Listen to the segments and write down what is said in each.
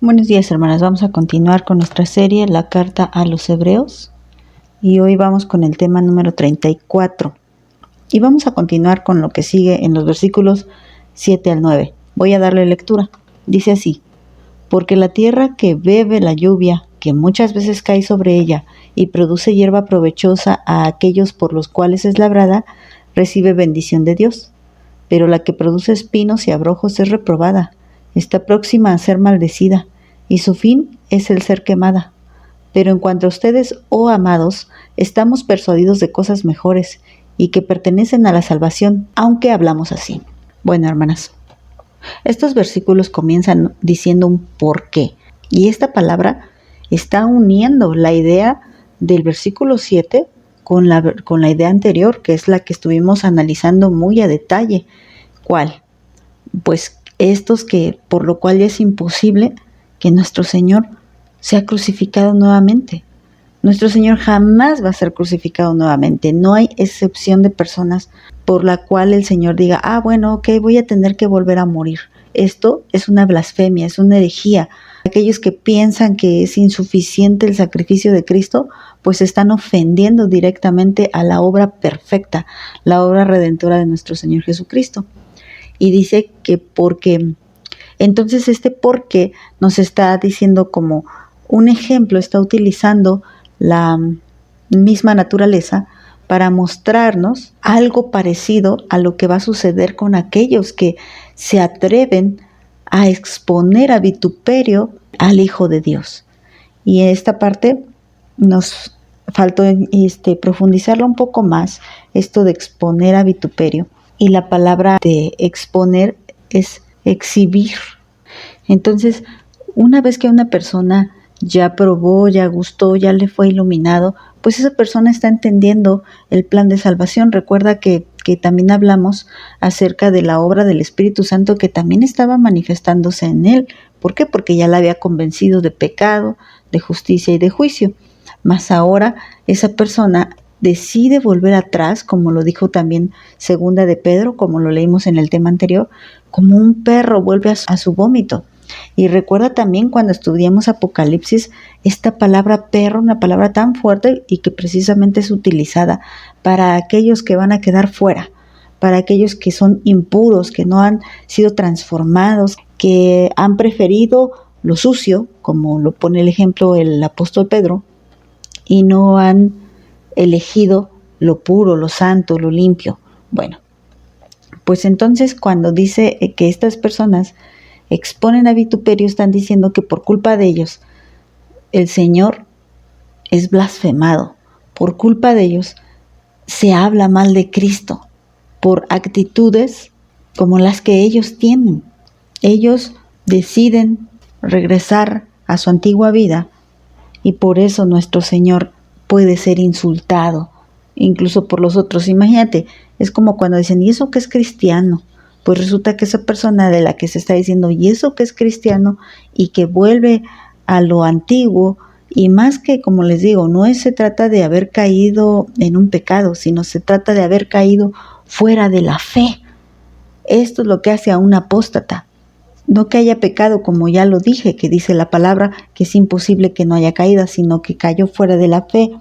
Buenos días, hermanas. Vamos a continuar con nuestra serie La Carta a los Hebreos y hoy vamos con el tema número 34 y vamos a continuar con lo que sigue en los versículos 7 al 9. Voy a darle lectura. Dice así: porque la tierra que bebe la lluvia, que muchas veces cae sobre ella y produce hierba provechosa a aquellos por los cuales es labrada, recibe bendición de Dios. Pero la que produce espinos y abrojos es reprobada, está próxima a ser maldecida, y su fin es el ser quemada. Pero en cuanto a ustedes, oh amados, estamos persuadidos de cosas mejores y que pertenecen a la salvación, aunque hablamos así. Bueno, hermanas, estos versículos comienzan diciendo un por qué, y esta palabra está uniendo la idea del versículo 7 con la idea anterior, que es la que estuvimos analizando muy a detalle. ¿Cuál? Pues estos que, por lo cual ya es imposible que nuestro Señor sea crucificado nuevamente. Nuestro Señor jamás va a ser crucificado nuevamente. No hay excepción de personas por la cual el Señor diga, bueno, ok, voy a tener que volver a morir. Esto es una blasfemia, es una herejía. Aquellos que piensan que es insuficiente el sacrificio de Cristo, pues están ofendiendo directamente a la obra perfecta, la obra redentora de nuestro Señor Jesucristo. Y dice que porque, entonces este porque nos está diciendo como un ejemplo, está utilizando la misma naturaleza para mostrarnos algo parecido a lo que va a suceder con aquellos que se atreven a exponer a vituperio al Hijo de Dios. Y en esta parte nos faltó profundizarlo un poco más, esto de exponer a vituperio. Y la palabra de exponer es exhibir. Entonces, una vez que una persona ya probó, ya gustó, ya le fue iluminado, pues esa persona está entendiendo el plan de salvación. Recuerda que también hablamos acerca de la obra del Espíritu Santo que también estaba manifestándose en él. ¿Por qué? Porque ya la había convencido de pecado, de justicia y de juicio. Mas ahora esa persona decide volver atrás, como lo dijo también segunda de Pedro, como lo leímos en el tema anterior, como un perro vuelve a su vómito. Y recuerda también cuando estudiamos Apocalipsis, esta palabra perro, una palabra tan fuerte y que precisamente es utilizada para aquellos que van a quedar fuera, para aquellos que son impuros, que no han sido transformados, que han preferido lo sucio, como lo pone el ejemplo el apóstol Pedro, y no han elegido lo puro, lo santo, lo limpio. Bueno, pues entonces cuando dice que estas personas exponen a vituperio, están diciendo que por culpa de ellos el Señor es blasfemado. Por culpa de ellos se habla mal de Cristo por actitudes como las que ellos tienen. Ellos deciden regresar a su antigua vida y por eso nuestro Señor puede ser insultado, incluso por los otros. Imagínate, es como cuando dicen, ¿y eso qué es cristiano? Pues resulta que esa persona de la que se está diciendo, ¿y eso qué es cristiano? Y que vuelve a lo antiguo, y más que, como les digo, se trata de haber caído en un pecado, sino se trata de haber caído fuera de la fe. Esto es lo que hace a un apóstata. No que haya pecado, como ya lo dije, que dice la palabra que es imposible que no haya caída, sino que cayó fuera de la fe.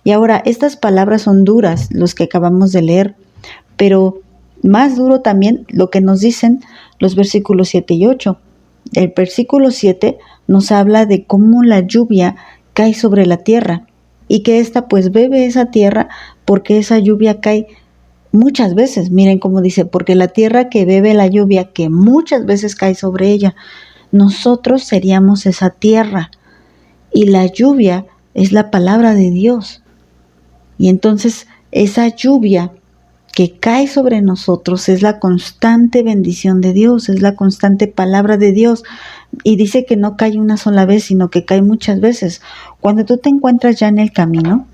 Y ahora, estas palabras son duras, los que acabamos de leer, pero más duro también lo que nos dicen los versículos 7 y 8. El versículo 7 nos habla de cómo la lluvia cae sobre la tierra y que ésta pues bebe esa tierra porque esa lluvia cae muchas veces. Miren cómo dice, porque la tierra que bebe la lluvia que muchas veces cae sobre ella, nosotros seríamos esa tierra y la lluvia es la palabra de Dios. Y entonces esa lluvia que cae sobre nosotros es la constante bendición de Dios, es la constante palabra de Dios. Y dice que no cae una sola vez, sino que cae muchas veces. Cuando tú te encuentras ya en el camino,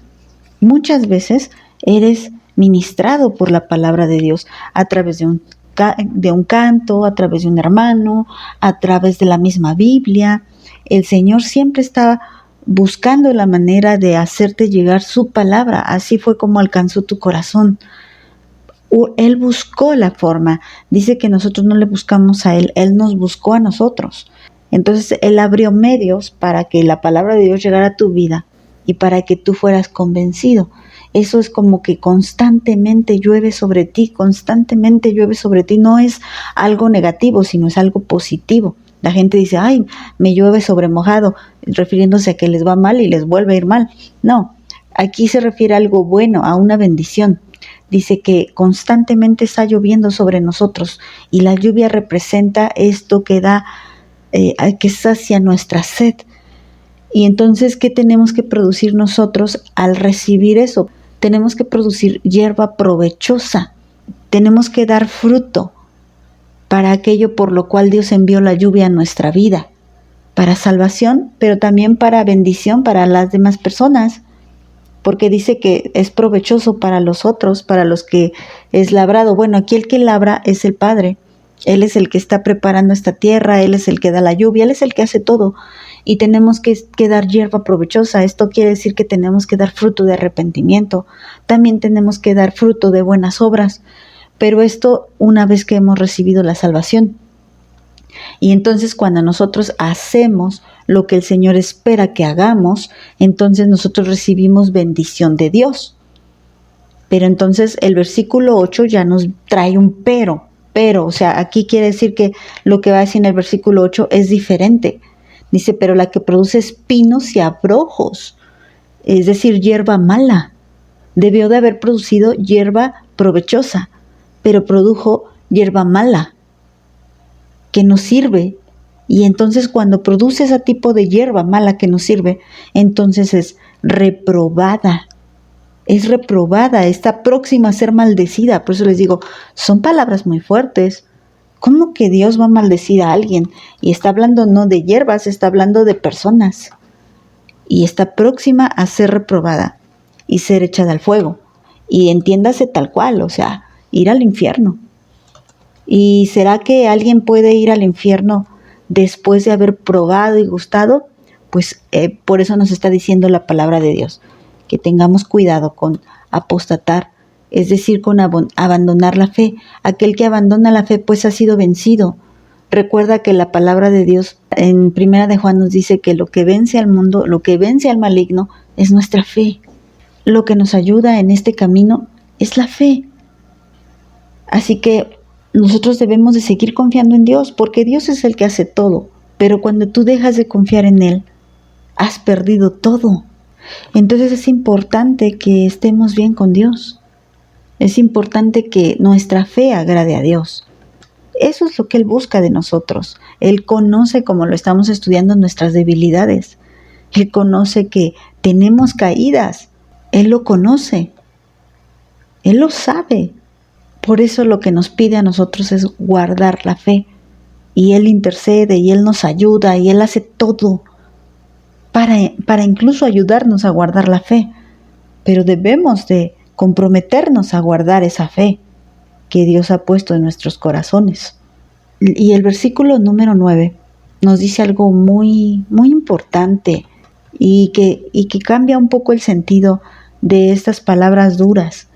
muchas veces eres ministrado por la palabra de Dios a través de un canto, a través de un hermano, a través de la misma Biblia. El Señor siempre está buscando la manera de hacerte llegar su palabra. Así fue como alcanzó tu corazón. Él buscó la forma. Dice que nosotros no le buscamos a Él, Él nos buscó a nosotros. Entonces Él abrió medios para que la palabra de Dios llegara a tu vida y para que tú fueras convencido. Eso es como que constantemente llueve sobre ti, constantemente llueve sobre ti. No es algo negativo, sino es algo positivo. La gente dice, ay, me llueve sobre mojado, refiriéndose a que les va mal y les vuelve a ir mal. No, aquí se refiere a algo bueno, a una bendición. Dice que constantemente está lloviendo sobre nosotros y la lluvia representa esto que da, que sacia nuestra sed. Y entonces, ¿qué tenemos que producir nosotros al recibir eso? Tenemos que producir hierba provechosa, tenemos que dar fruto para aquello por lo cual Dios envió la lluvia a nuestra vida, para salvación, pero también para bendición para las demás personas, porque dice que es provechoso para los otros, para los que es labrado. Bueno, aquí el que labra es el Padre, Él es el que está preparando esta tierra, Él es el que da la lluvia, Él es el que hace todo. Y tenemos que dar hierba provechosa. Esto quiere decir que tenemos que dar fruto de arrepentimiento. También tenemos que dar fruto de buenas obras. Pero esto una vez que hemos recibido la salvación. Y entonces cuando nosotros hacemos lo que el Señor espera que hagamos, entonces nosotros recibimos bendición de Dios. Pero entonces el versículo 8 ya nos trae un pero. O sea, aquí quiere decir que lo que va a decir en el versículo 8 es diferente. Dice, pero la que produce espinos y abrojos, es decir, hierba mala, debió de haber producido hierba provechosa, pero produjo hierba mala, que no sirve. Y entonces cuando produce ese tipo de hierba mala que no sirve, entonces es reprobada. Es reprobada, está próxima a ser maldecida. Por eso les digo, son palabras muy fuertes. ¿Cómo que Dios va a maldecir a alguien? Y está hablando no de hierbas, está hablando de personas. Y está próxima a ser reprobada y ser echada al fuego. Y entiéndase tal cual, o sea, ir al infierno. ¿Y será que alguien puede ir al infierno después de haber probado y gustado? Pues por eso nos está diciendo la palabra de Dios, que tengamos cuidado con apostatar, es decir, con abandonar la fe. Aquel que abandona la fe pues ha sido vencido. Recuerda que la palabra de Dios en 1 de Juan nos dice que lo que vence al mundo, lo que vence al maligno es nuestra fe. Lo que nos ayuda en este camino es la fe. Así que nosotros debemos de seguir confiando en Dios, porque Dios es el que hace todo. Pero cuando tú dejas de confiar en Él, has perdido todo. Entonces es importante que estemos bien con Dios. Es importante que nuestra fe agrade a Dios. Eso es lo que Él busca de nosotros. Él conoce, como lo estamos estudiando, nuestras debilidades. Él conoce que tenemos caídas. Él lo conoce. Él lo sabe. Por eso lo que nos pide a nosotros es guardar la fe. Y Él intercede, y Él nos ayuda, y Él hace todo para incluso ayudarnos a guardar la fe. Pero debemos de comprometernos a guardar esa fe que Dios ha puesto en nuestros corazones. Y el versículo número 9 nos dice algo muy, muy importante y que cambia un poco el sentido de estas palabras duras.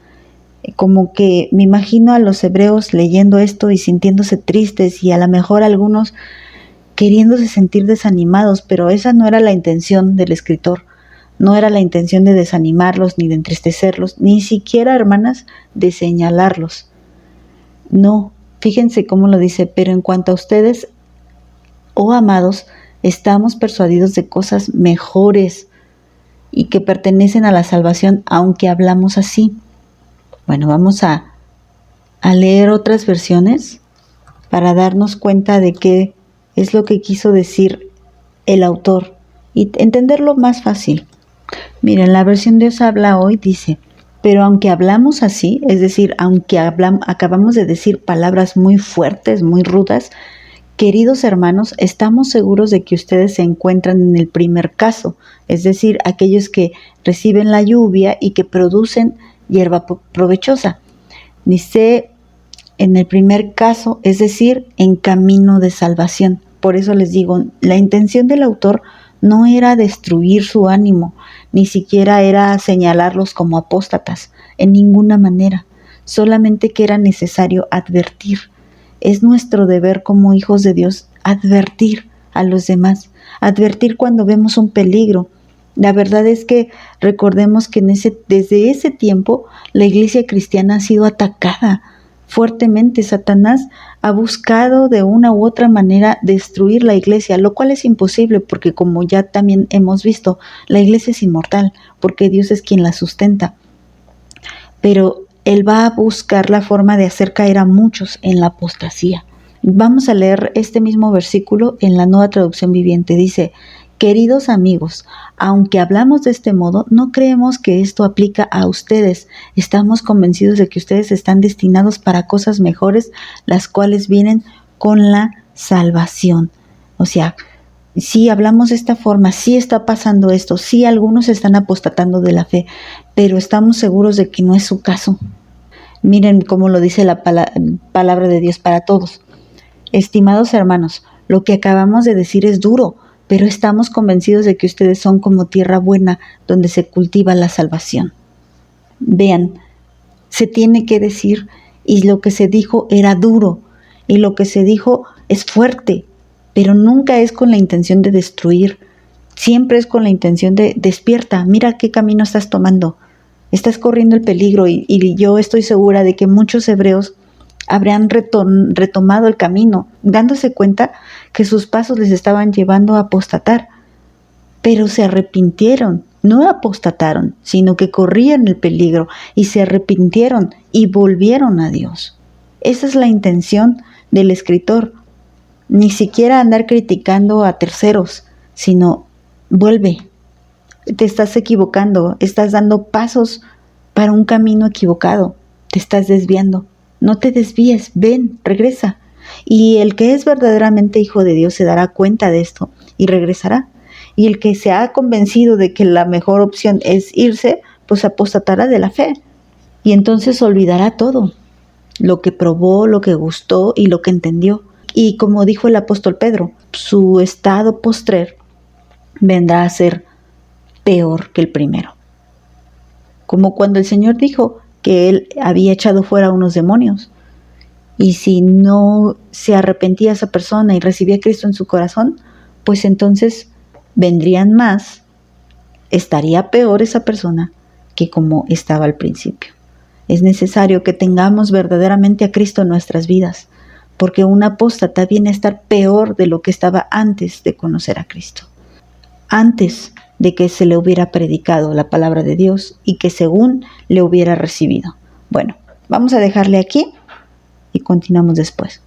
Como que me imagino a los hebreos leyendo esto y sintiéndose tristes, y a lo mejor algunos queriéndose sentir desanimados, pero esa no era la intención del escritor. No era la intención de desanimarlos, ni de entristecerlos, ni siquiera, hermanas, de señalarlos. No, fíjense cómo lo dice, pero en cuanto a ustedes, oh amados, estamos persuadidos de cosas mejores y que pertenecen a la salvación, aunque hablamos así. Bueno, vamos a leer otras versiones para darnos cuenta de qué es lo que quiso decir el autor y entenderlo más fácil. Miren, la versión Dios habla hoy dice, pero aunque hablamos así, es decir, aunque acabamos de decir palabras muy fuertes, muy rudas, queridos hermanos, estamos seguros de que ustedes se encuentran en el primer caso, es decir, aquellos que reciben la lluvia y que producen hierba provechosa. Dice en el primer caso, es decir, en camino de salvación. Por eso les digo, la intención del autor no era destruir su ánimo, ni siquiera era señalarlos como apóstatas, en ninguna manera, solamente que era necesario advertir. Es nuestro deber como hijos de Dios advertir a los demás, advertir cuando vemos un peligro. La verdad es que recordemos que desde ese tiempo la iglesia cristiana ha sido atacada fuertemente. Satanás ha buscado de una u otra manera destruir la iglesia, lo cual es imposible porque, como ya también hemos visto, la iglesia es inmortal porque Dios es quien la sustenta. Pero Él va a buscar la forma de hacer caer a muchos en la apostasía. Vamos a leer este mismo versículo en la Nueva Traducción Viviente. Dice: queridos amigos, aunque hablamos de este modo, no creemos que esto aplica a ustedes. Estamos convencidos de que ustedes están destinados para cosas mejores, las cuales vienen con la salvación. O sea, si hablamos de esta forma, sí está pasando esto, sí algunos están apostatando de la fe, pero estamos seguros de que no es su caso. Miren cómo lo dice la palabra de Dios para todos. Estimados hermanos, lo que acabamos de decir es duro, pero estamos convencidos de que ustedes son como tierra buena donde se cultiva la salvación. Vean, se tiene que decir, y lo que se dijo era duro, y lo que se dijo es fuerte, pero nunca es con la intención de destruir, siempre es con la intención de despierta, mira qué camino estás tomando, estás corriendo el peligro, y yo estoy segura de que muchos hebreos habrían retomado el camino, dándose cuenta que sus pasos les estaban llevando a apostatar. Pero se arrepintieron, no apostataron, sino que corrían el peligro y se arrepintieron y volvieron a Dios. Esa es la intención del escritor. Ni siquiera andar criticando a terceros, sino vuelve. Te estás equivocando, estás dando pasos para un camino equivocado, te estás desviando. No te desvíes, ven, regresa. Y el que es verdaderamente hijo de Dios se dará cuenta de esto y regresará. Y el que se ha convencido de que la mejor opción es irse, pues apostatará de la fe. Y entonces olvidará todo, lo que probó, lo que gustó y lo que entendió. Y como dijo el apóstol Pedro, su estado postrer vendrá a ser peor que el primero. Como cuando el Señor dijo que Él había echado fuera a unos demonios. Y si no se arrepentía esa persona y recibía a Cristo en su corazón, pues entonces vendrían más, estaría peor esa persona que como estaba al principio. Es necesario que tengamos verdaderamente a Cristo en nuestras vidas, porque un apóstata viene a estar peor de lo que estaba antes de conocer a Cristo. Antes de que se le hubiera predicado la palabra de Dios y que según le hubiera recibido. Bueno, vamos a dejarle aquí y continuamos después.